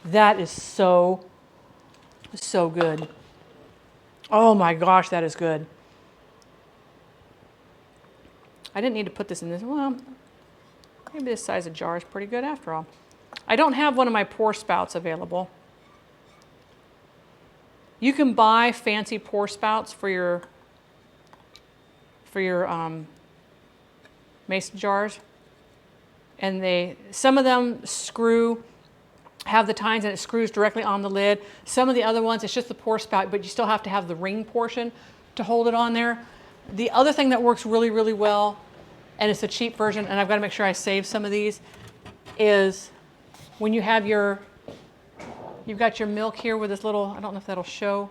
That is so good. Oh my gosh, that is good. I didn't need to put this in this. Well, maybe this size of jar is pretty good after all. I don't have one of my pour spouts available. You can buy fancy pour spouts for your mason jars, and some of them have the tines and it screws directly on the lid. Some of the other ones, it's just the pour spout, but you still have to have the ring portion to hold it on there. The other thing that works really, really well, and it's a cheap version, and I've got to make sure I save some of these, is when you have you've got your milk here with this little, I don't know if that'll show,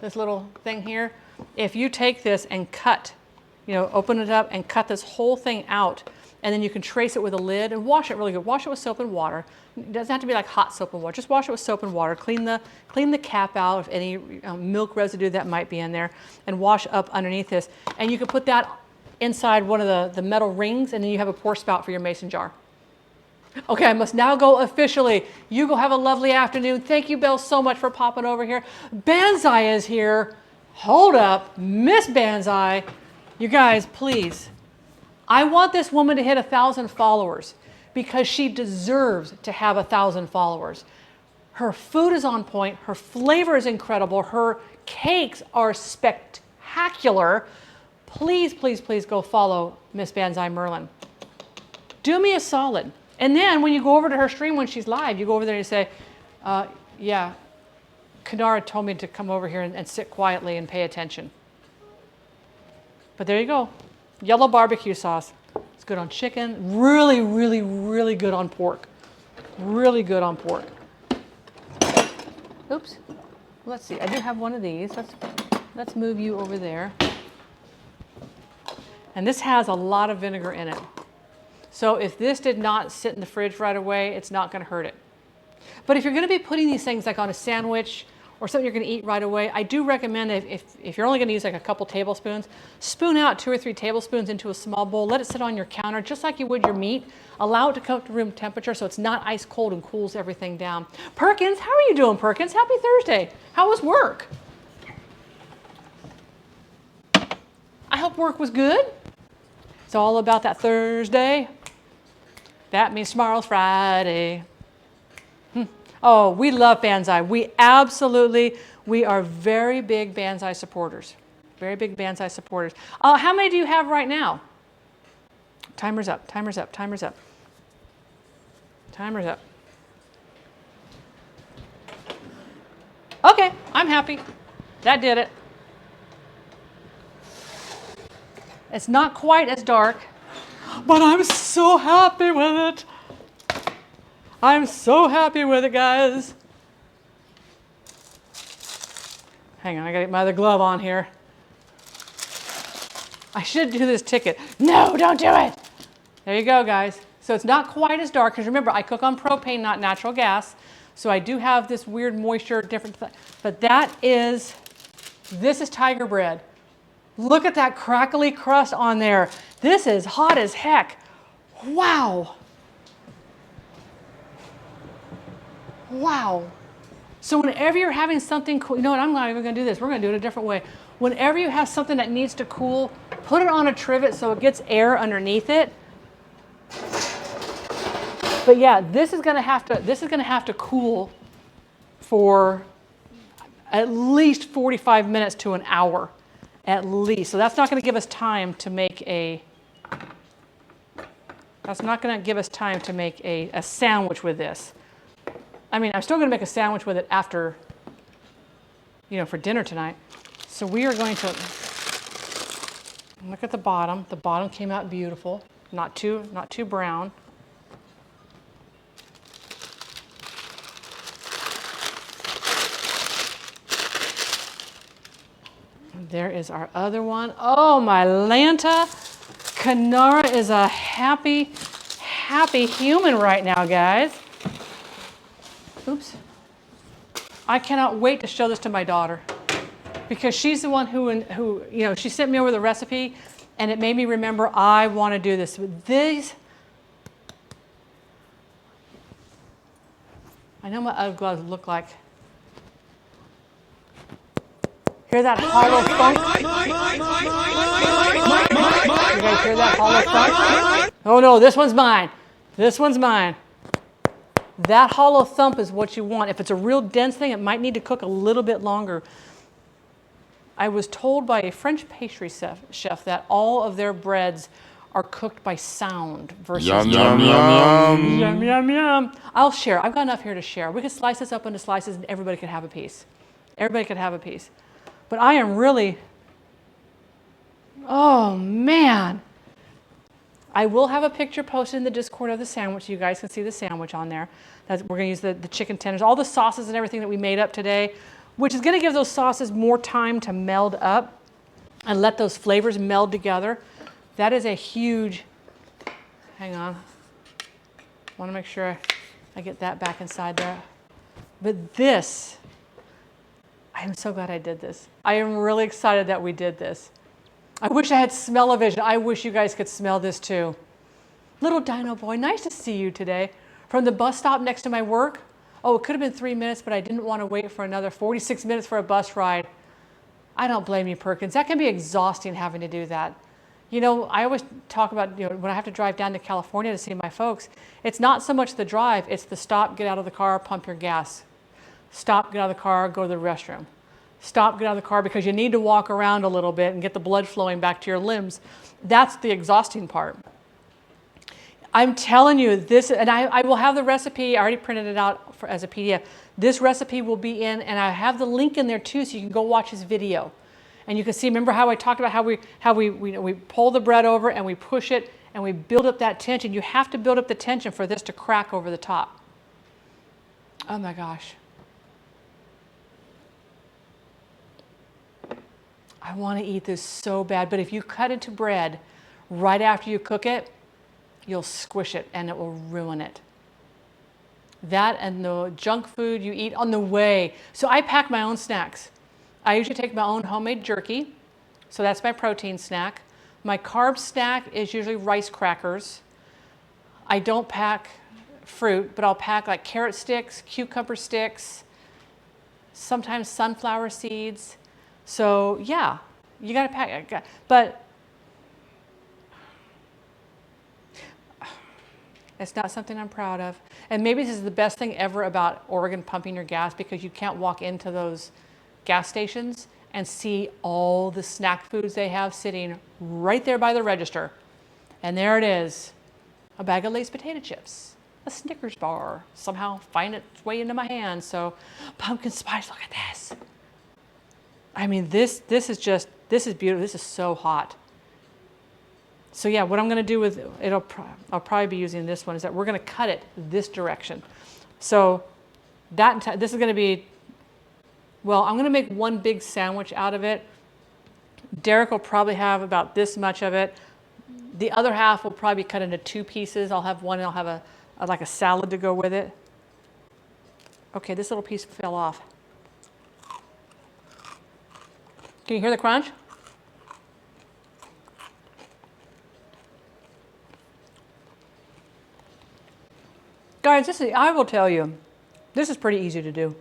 this little thing here. If you take this and cut, open it up and cut this whole thing out, and then you can trace it with a lid and wash it really good. Wash it with soap and water. It doesn't have to be like hot soap and water. Just wash it with soap and water. Clean the cap out of any milk residue that might be in there, and wash up underneath this. And you can put that inside one of the metal rings, and then you have a pour spout for your mason jar. Okay, I must now go officially. You go have a lovely afternoon. Thank you, Bill, so much for popping over here. Banzai is here. Hold up, Miss Banzai. You guys, please. I want this woman to hit 1,000 followers because she deserves to have 1,000 followers. Her food is on point. Her flavor is incredible. Her cakes are spectacular. Please, please, please go follow Miss Banzai Merlin. Do me a solid. And then when you go over to her stream when she's live, you go over there and you say, yeah, Kanara told me to come over here and sit quietly and pay attention. But there you go. Yellow barbecue sauce. It's good on chicken. Really, really, really good on pork. Really good on pork. Oops. Let's see. I do have one of these. Let's move you over there. And this has a lot of vinegar in it. So if this did not sit in the fridge right away, it's not going to hurt it. But if you're going to be putting these things like on a sandwich or something you're going to eat right away, I do recommend if you're only going to use like a couple tablespoons, spoon out 2 or 3 tablespoons into a small bowl, let it sit on your counter just like you would your meat. Allow it to come to room temperature so it's not ice cold and cools everything down. Perkins, how are you doing, Perkins? Happy Thursday. How was work? I hope work was good. It's all about that Thursday. That means tomorrow's Friday. Oh, we love Banzai. We are very big Banzai supporters. Very big Banzai supporters. How many do you have right now? Timer's up, timer's up, timer's up. Timer's up. Okay, I'm happy. That did it. It's not quite as dark, but I'm so happy with it. I'm so happy with it, guys. Hang on, I gotta get my other glove on here. I should do this ticket. No, don't do it. There you go, guys. So it's not quite as dark, because remember, I cook on propane, not natural gas. So I do have this weird moisture, but this is tiger bread. Look at that crackly crust on there. This is hot as heck. Wow. Wow. So whenever you're having something cool, you know what, I'm not even going to do this. We're going to do it a different way. Whenever you have something that needs to cool, put it on a trivet so it gets air underneath it. But yeah, this is going to have to cool for at least 45 minutes to an hour. At least. So that's not going to give us time to make a sandwich with this. I mean, I'm still going to make a sandwich with it after, for dinner tonight. So we are going to look at the bottom. The bottom came out beautiful, not too brown. There is our other one. Oh, my Lanta. Kanara is a happy human right now, guys. Oops. I cannot wait to show this to my daughter because she's the one who she sent me over the recipe and it made me remember I want to do this. These, I know what UGG gloves look like. Hear that hollow thunk? You guys hear that hollow thump? Oh no, this one's mine. This one's mine. That hollow thump is what you want. If it's a real dense thing, it might need to cook a little bit longer. I was told by a French pastry chef that all of their breads are cooked by sound versus yum, yum, yum. Yum, yum, yum. I'll share. I've got enough here to share. We could slice this up into slices and everybody could have a piece. Everybody could have a piece. But I am really, oh man. I will have a picture posted in the Discord of the sandwich so you guys can see the sandwich on there. We're going to use the chicken tenders, all the sauces and everything that we made up today, which is going to give those sauces more time to meld up and let those flavors meld together. That is a huge, hang on, want to make sure I get that back inside there. But this, I am so glad I did this. I am really excited that we did this. I wish I had smell-o-vision. I wish you guys could smell this too. Little Dino Boy, nice to see you today. From the bus stop next to my work. Oh, it could have been 3 minutes, but I didn't want to wait for another 46 minutes for a bus ride. I don't blame you, Perkins. That can be exhausting having to do that. You know, I always talk about, you know, when I have to drive down to California to see my folks, it's not so much the drive, it's the stop, get out of the car, pump your gas. Stop, get out of the car, go to the restroom. Stop, get out of the car because you need to walk around a little bit and get the blood flowing back to your limbs. That's the exhausting part. I'm telling you this, and I will have the recipe. I already printed it out as a PDF. This recipe will be in, and I have the link in there too, so you can go watch his video. And you can see, remember how I talked about how we pull the bread over and we push it and we build up that tension. You have to build up the tension for this to crack over the top. Oh my gosh. I want to eat this so bad, but if you cut into bread right after you cook it, you'll squish it and it will ruin it. That and the junk food you eat on the way. So I pack my own snacks. I usually take my own homemade jerky, so that's my protein snack. My carb snack is usually rice crackers. I don't pack fruit, but I'll pack like carrot sticks, cucumber sticks, sometimes sunflower seeds. So yeah, you gotta pack, but it's not something I'm proud of. And maybe this is the best thing ever about Oregon pumping your gas, because you can't walk into those gas stations and see all the snack foods they have sitting right there by the register. And there it is, a bag of Lay's potato chips, a Snickers bar, somehow find its way into my hand. So pumpkin spice, look at this. I mean, this is beautiful. This is so hot. So yeah, what I'm going to do with it, I'll probably be using this one, is that we're going to cut it this direction. So this is going to be, well, I'm going to make one big sandwich out of it. Derek will probably have about this much of it. The other half will probably be cut into 2 pieces. I'll have one and I'll have like a salad to go with it. Okay, this little piece fell off. Can you hear the crunch? Guys, I will tell you, this is pretty easy to do.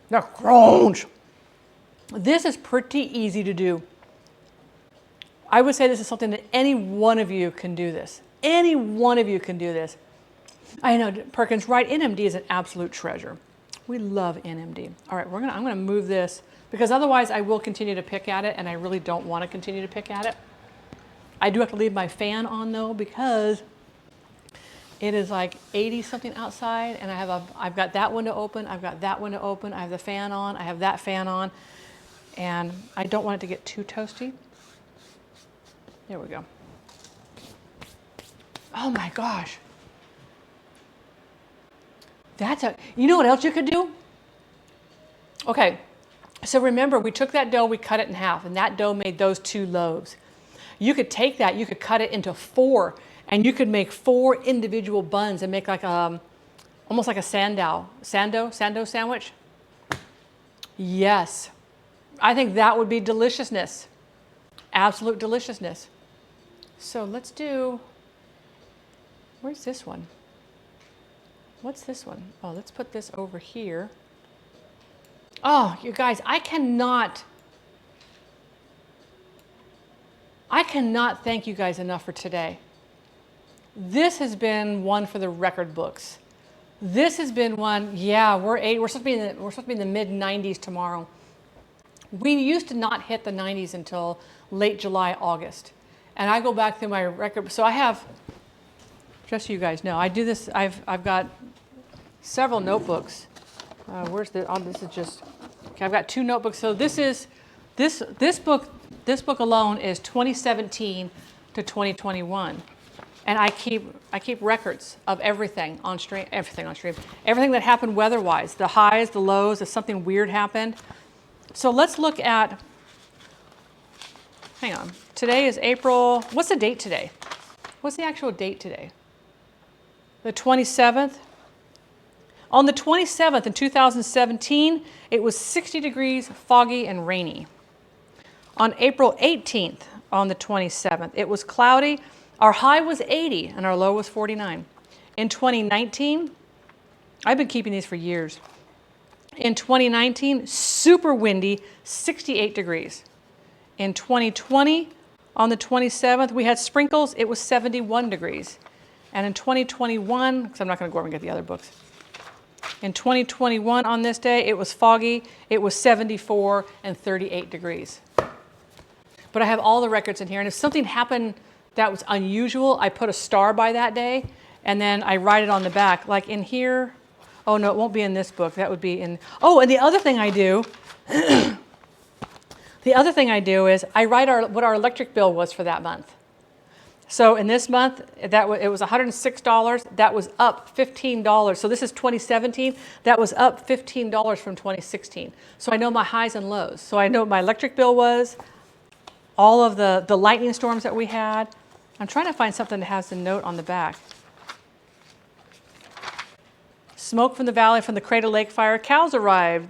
The crunch. This is pretty easy to do. I would say this is something that any one of you can do this. Any one of you can do this. I know, Perkins, right? NMD is an absolute treasure. We love NMD. All right, I'm gonna move this, because otherwise I will continue to pick at it, and I really don't want to continue to pick at it. I do have to leave my fan on though, because it is like 80 something outside, and I've got that window open, I've got that window open, I have the fan on, I have that fan on, and I don't want it to get too toasty. There we go. Oh my gosh. You know what else you could do? Okay, so remember we took that dough, we cut it in half, and that dough made those 2 loaves. You could take that, you could cut it into 4, and you could make 4 individual buns and make like almost like a sando sandwich. Yes, I think that would be deliciousness, absolute deliciousness. So let's do, where's this one? What's this one? Oh, let's put this over here. Oh, you guys, I cannot thank you guys enough for today. This has been one for the record books. This has been one, yeah, we're supposed to be in the mid 90s tomorrow. We used to not hit the 90s until late July, August. And I go back through my record, so I have, just so you guys know, I do this, I've got several notebooks. Where's the, oh, this is just, okay, I've got 2 notebooks. So this is, this book alone is 2017 to 2021. And I keep records of everything on stream, everything that happened weather-wise, the highs, the lows, if something weird happened. So let's look at, hang on, today is April, what's the date today? What's the actual date today? The 27th? On the 27th in 2017, it was 60 degrees, foggy and rainy. On April 18th, on the 27th, it was cloudy. Our high was 80 and our low was 49. In 2019, I've been keeping these for years. In 2019, super windy, 68 degrees. In 2020, on the 27th, we had sprinkles, it was 71 degrees. And in 2021, because I'm not going to go over and get the other books. In 2021, on this day, it was foggy, it was 74 and 38 degrees. But I have all the records in here, and if something happened that was unusual, I put a star by that day, and then I write it on the back. Like in here, oh no, it won't be in this book, that would be in, oh, and the other thing I do, is I write what our electric bill was for that month. So in this month, it was $106, that was up $15. So this is 2017, that was up $15 from 2016. So I know my highs and lows. So I know what my electric bill was, all of the lightning storms that we had. I'm trying to find something that has the note on the back. Smoke from the valley from the Crater Lake fire. Cows arrived.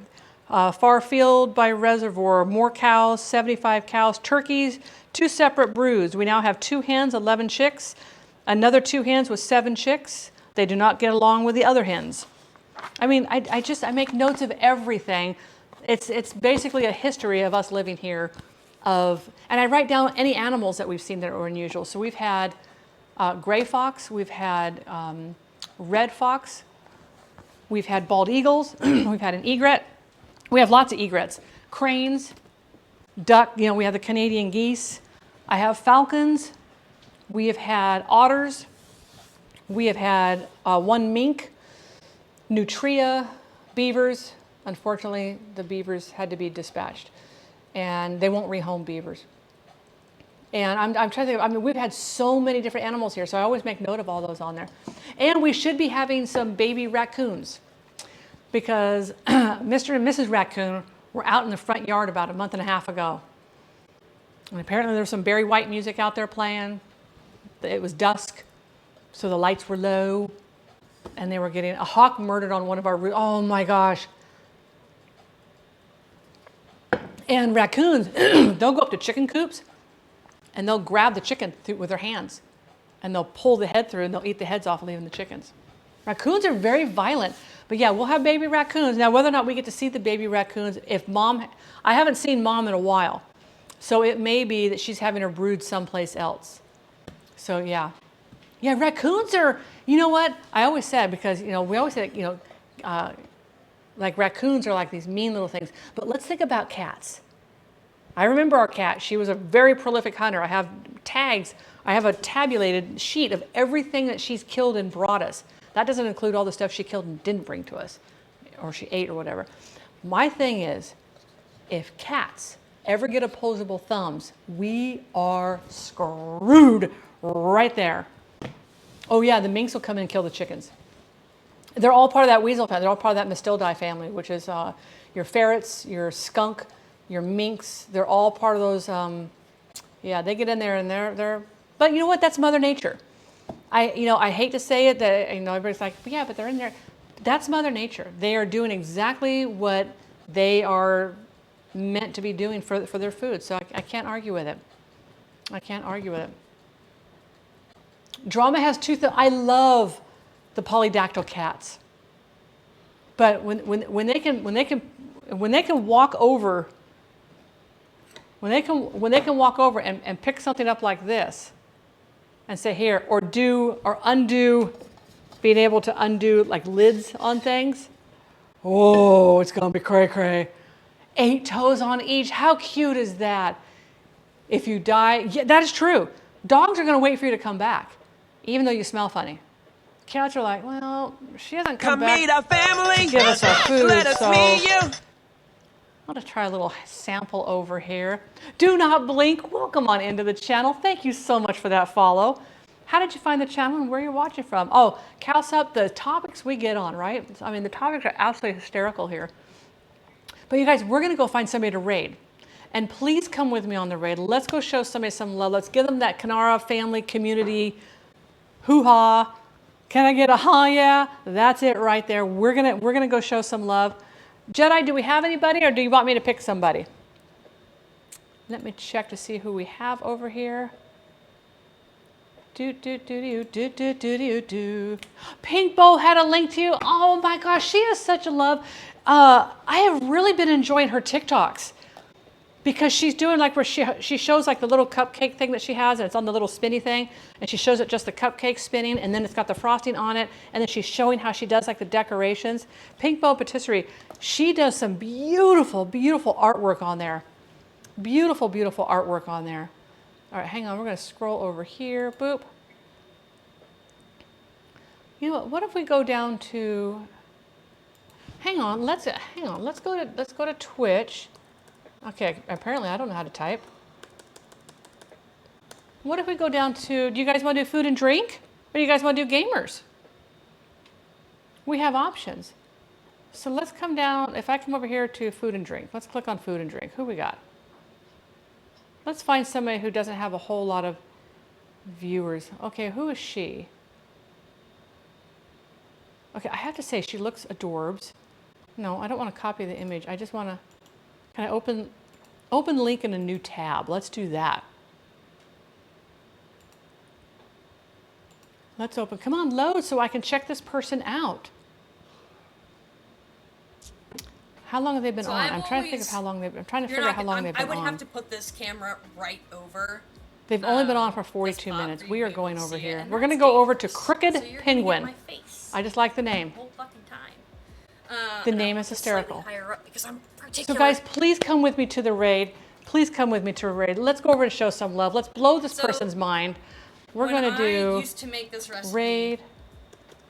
Far field by reservoir. More cows, 75 cows. Turkeys, 2 separate broods. We now have 2 hens, 11 chicks. Another 2 hens with 7 chicks. They do not get along with the other hens. I mean, I make notes of everything. It's basically a history of us living here. And I write down any animals that we've seen that are unusual. So we've had gray fox, we've had red fox, we've had bald eagles, we've had an egret. We have lots of egrets. Cranes, duck, we have the Canadian geese. I have falcons. We have had otters. We have had 1 mink, nutria, beavers. Unfortunately, the beavers had to be dispatched. And they won't rehome beavers. And I'm trying to think, we've had so many different animals here, so I always make note of all those on there. And we should be having some baby raccoons because Mr. and Mrs. Raccoon were out in the front yard about a month and a half ago. And apparently there was some Barry White music out there playing. It was dusk, so the lights were low, and they were getting a hawk murdered on one of our roofs. Oh my gosh. And raccoons, they'll go up to chicken coops and they'll grab the chicken with their hands and they'll pull the head through and they'll eat the heads off, leaving the chickens. Raccoons are very violent, but yeah, we'll have baby raccoons. Now, whether or not we get to see the baby raccoons, I haven't seen Mom in a while, so it may be that she's having her brood someplace else. So yeah. Yeah, raccoons are, you know what? I always said, because, we always say, like raccoons are like these mean little things. But let's think about cats. I remember our cat. She was a very prolific hunter. I have tags. I have a tabulated sheet of everything that she's killed and brought us. That doesn't include all the stuff she killed and didn't bring to us, or she ate or whatever. My thing is, if cats ever get opposable thumbs, we are screwed right there. Oh yeah, the minks will come in and kill the chickens. They're all part of that weasel family. They're all part of that Mastildae family, which is your ferrets, your skunk, your minks. They're all part of those. Yeah, they get in there and they're. But you know what? That's Mother Nature. I hate to say it. That everybody's like, yeah, but they're in there. That's Mother Nature. They are doing exactly what they are meant to be doing for their food. So I can't argue with it. I can't argue with it. Drama has 2 things. I love the polydactyl cats. But when they can walk over, when they can walk over and pick something up like this, and say here, or undo, being able to undo like lids on things. Oh, it's gonna be cray cray. 8 toes on each. How cute is that? If you die, yeah, that is true. Dogs are gonna wait for you to come back, even though you smell funny. Cats are like, well, she hasn't come back. Meet our family. Give us our food, Let us so meet you. I'm gonna try a little sample over here. Do not blink. Welcome on into the channel. Thank you so much for that follow. How did you find the channel and where you're watching from? Oh, Calsup, the topics we get on, right? I mean, the topics are absolutely hysterical here. But you guys, we're gonna go find somebody to raid. And please come with me on the raid. Let's go show somebody some love. Let's give them that Kanara family community hoo-ha. Can I get a ha yeah? That's it right there. We're gonna go show some love. Jedi, do we have anybody or do you want me to pick somebody? Let me check to see who we have over here. Pink Bow had a link to you. Oh my gosh, she is such a love. I have really been enjoying her TikToks because she's doing like where she shows like the little cupcake thing that she has, and it's on the little spinny thing, and she shows it just the cupcake spinning, and then it's got the frosting on it, and then she's showing how she does like the decorations. Pink Bow Patisserie, she does some beautiful, beautiful artwork on there. Beautiful, beautiful artwork on there. All right, hang on, we're gonna scroll over here, boop. You know what if we go down to, hang on, let's go to Twitch. Okay, apparently I don't know how to type. What if we go down to, do you guys want to do food and drink? Or do you guys want to do gamers? We have options. So let's come down, if I come over here to food and drink, let's click on food and drink. Who we got? Let's find somebody who doesn't have a whole lot of viewers. Okay, who is she? Okay, I have to say she looks adorbs. No, I don't want to copy the image. I just want to, can I open link in a new tab? Let's do that. Let's open, come on, load so I can check this person out. How long have they been So on? I'm trying to think of how long they've been. I'm trying to figure out how long they've been on. I would have to put this camera right over. They've only been on for 42 minutes. We are going over here. We're going to go over to Crooked Penguin. I just like the name. The whole fucking time. The name is hysterical. Higher up because I'm So particular. guys, please come with me to the raid. Please come with me to a raid. Let's go over and show some love. Let's blow this person's mind. We're going to do I used to make this recipe, raid.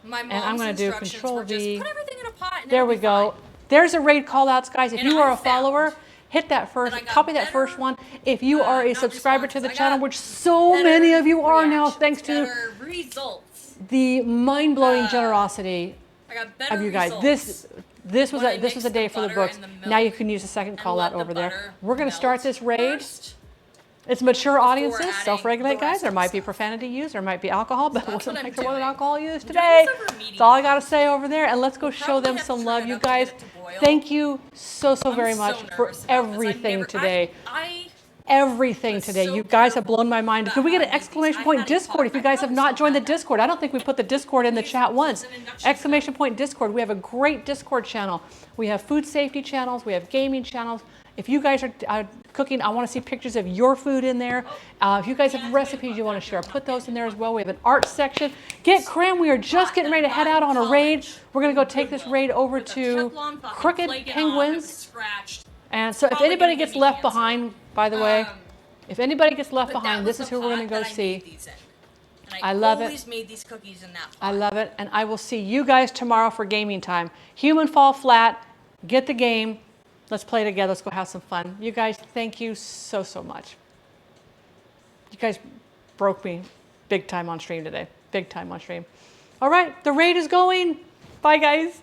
my mom's And I'm going to do instructions Control were just V. put everything in a pot and There it'll we be go. fine. There's a raid call outs, guys. If And you are I a follower, found hit that first, that I got copy that better, first one. If you are a not subscriber to the responses. I channel, got which so better many of you are now, reactions, thanks to better results. the mind-blowing generosity I got better of you guys. results. This was when I a mixed day the for the butter books. and the Now you milk can use a second and call let out the over there. butter We're going to start melt this raid. first. It's mature audiences, adding self-regulate the guys. rest There of might the be stuff. profanity used, there might be alcohol, but it that's wasn't what like I'm there wasn't doing. alcohol used I'm today. doing this over That's all I got to medium. say over there. And let's go show probably them have to some turn love. it You up to guys, get it to boil. thank you so very I'm much so for nervous about this. I've everything never- today. I Everything was today. so You guys have careful blown my mind. Can we get an about how I exclamation made these. I point had a Discord pot. if you I guys have probably not still joined the have that. Discord? I don't think we put the Discord in the These chat once. in a nutshell. Exclamation point Discord. We have a great Discord channel. We have food safety channels. We have gaming channels. If you guys are cooking, I want to see pictures of your food in there. If you guys have recipes you want to share, put those in there as well. We have an art section. Get cram. We are just getting ready to head out on a raid. We're going to go take this raid over to Crooked Penguins. And so if Probably anybody gonna give gets me left cancer. behind, by the way, if anybody gets left But that behind, was this is the who we're going to pot go that I see. made these in. And I love it. always made these cookies in that pot. I love it. And I will see you guys tomorrow for gaming time. Human Fall Flat. Get the game. Let's play together. Let's go have some fun. You guys, thank you so much. You guys broke me big time on stream today. Big time on stream. All right, the raid is going. Bye, guys.